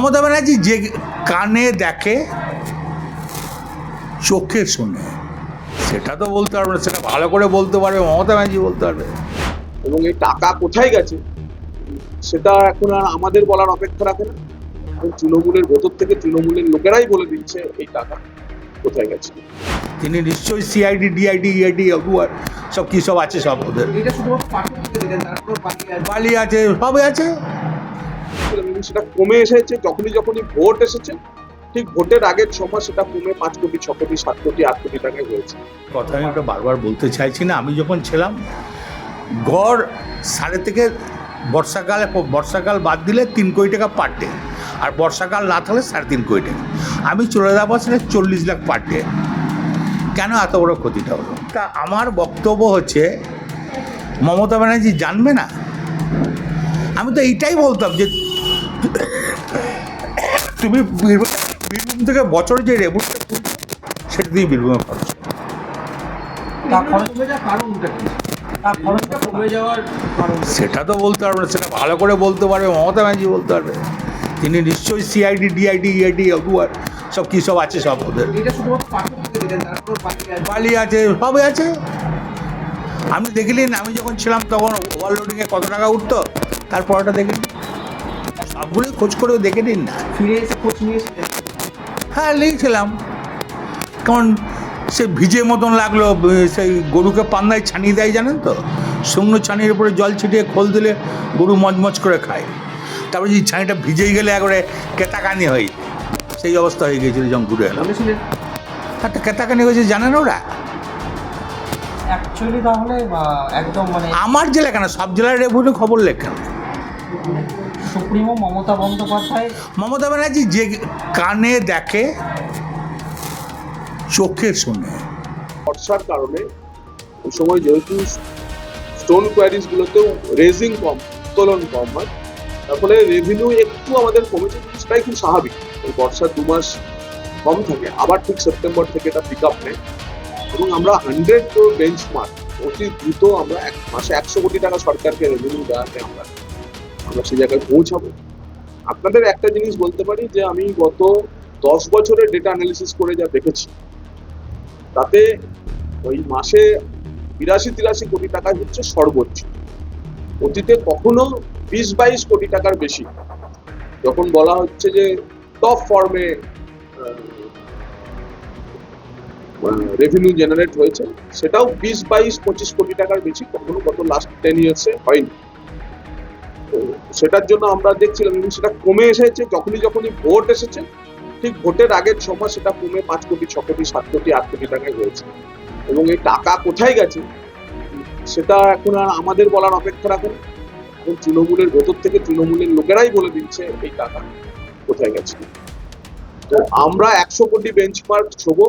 মমতা ব্যানার্জি যে কানে দেখে চোখে শোনে সেটা তো বলতে পারবে না, সেটা ভালো করে বলতে পারবে মমতা ব্যানার্জি, বলতে পারবে। এবং এই টাকা কোথায় গেছে সেটা এখন আর আমাদের বলার অপেক্ষা রাখে না। এখন তৃণমূলের ভেতর থেকে তৃণমূলের লোকেরাই বলে দিচ্ছে এই টাকা কোথায় গেছে। তিনি নিশ্চয়ই সিআইডি, ডিআইডি, ইআইডি, সব কি সব আছে, সব ওদের এটা শুধুমাত্র পার্টিতে দিলেন, তারপর বালি আছে, সবই আছে। এবং সেটা কমে এসেছে যখনই ভোট এসেছে, ঠিক ভোটের আগের সময় সেটা কমে 5 কোটি, 6 কোটি, 7 কোটি, 8 কোটি টাকায় হয়েছে। কথা আমি ওটা বারবার বলতে চাইছি না। আমি যখন ছিলাম গড় সাড়ে থেকে বর্ষাকাল বাদ দিলে 3 কোটি টাকা পার ডে, আর বর্ষাকাল না থাকলে 3.5 কোটি টাকা। আমি চলে যাওয়ার সেটা 40 লাখ পার ডে। কেন এত বড় ক্ষতিটা হলো? তা আমার বক্তব্য হচ্ছে মমতা ব্যানার্জি জানবে না? আমি তো এইটাই বলতাম যে তুমি বীরভূম থেকে বছরে যে রেভেনিউটা তুলছো সেটা দিয়ে বীরভূমে খরচ। তার খরচ কমে যাওয়ার কারণটা কি? তার খরচটা কমে যাওয়ার কারণ সেটা তো বলতে পারবে না, সেটা ভালো করে বলতে পারবে মমতা ব্যানার্জি, বলতে পারবে। তিনি নিশ্চয়ই সিআইডি, ডিআইডি, ইআইডি, সব কি সব আছে, সব ওদের এটা শুধুমাত্র পার্টিতে দিলেন, তারপর বালি আছে, সবই আছে। আপনি দেখলেন আমি যখন ছিলাম তখন ওভারলোডিংয়ে কত টাকা উঠতো, তারপরটা দেখে নিন, সবগুলোই খোঁজ করেও দেখে নিন না। ফিরে এসে খোঁজ নিয়েছিলেন। হ্যাঁ, লিখছিলাম। কারণ সে ভিজে মতন লাগলো, সেই গরুকে পান্নায় ছানিয়ে দেয় জানেন তো, শুকনো ছানির উপরে জল ছিটিয়ে খোল দিলে গরু মজমজ করে খায়। তারপরে যে ছানিটা ভিজেই গেলে একবারে কেতাকানি হয়, সেই অবস্থা হয়ে গিয়েছিল যখন ঘুরে এলাম। বলেছিলেন হ্যাঁ, তো কেতাকানি হয়েছে জানেন ওরা? অ্যাকচুয়ালি তাহলে একদম আমার জেলা কেন, সব জেলার রেভিনিউ খবর লেখেন। সুপ্রিমো মমতা বন্দ্যোপাধ্যায় মমতা ব্যানার্জি যে কানে দেখে চোখে শোনে। বর্ষার কারণে ওই সময় যেহেতু স্টোন কোয়ারিজ গুলোতেও রেজিং কম, উত্তোলন কম হয়, তার ফলে রেভিনিউ একটু আমাদের কমেছে। সেটাই খুব স্বাভাবিক। এই বর্ষার 2 মাস কম থাকে, আবার ঠিক সেপ্টেম্বর থেকে এটা পিক আপ নেয় এবং আমরা 100 ক্রোর বেঞ্চমার্ক অতি দ্রুত আমরা 1 মাসে 100 কোটি টাকা সরকারকে রেভিনিউ দেওয়াতে আমরা সেই জায়গায় পৌঁছাবো। আপনাদের একটা জিনিস বলতে পারি যে আমি গত 10 বছরের ডেটা অ্যানালিসিস করে যা দেখেছি, তাতে ওই মাসে 82-83 কোটি টাকা হচ্ছে সর্বোচ্চ। অতীতে কখনো 20-22 কোটি টাকার বেশি যখন বলা হচ্ছে যে টপ ফর্মে রেভিনিউ জেনারেট হয়েছে, সেটাও 20-22-25 কোটি টাকার বেশি কখনো গত লাস্ট 10 ইয়ার্সে হয়নি। তো সেটার জন্য আমরা দেখছিলাম, এবং সেটা কমে এসেছে যখনই ভোট এসেছে, ঠিক ভোটের আগের সময় সেটা কমে 5 কোটি, 6 কোটি, 7 কোটি, 8 কোটি টাকায় হয়েছে। এবং এই টাকা কোথায় গেছে সেটা এখন আর আমাদের বলার অপেক্ষা রাখে না। এখন তৃণমূলের ভেতর থেকে তৃণমূলের লোকেরাই বলে দিচ্ছে এই টাকা কোথায় গেছে। তো আমরা 100 কোটি বেঞ্চমার্ক ছোবো।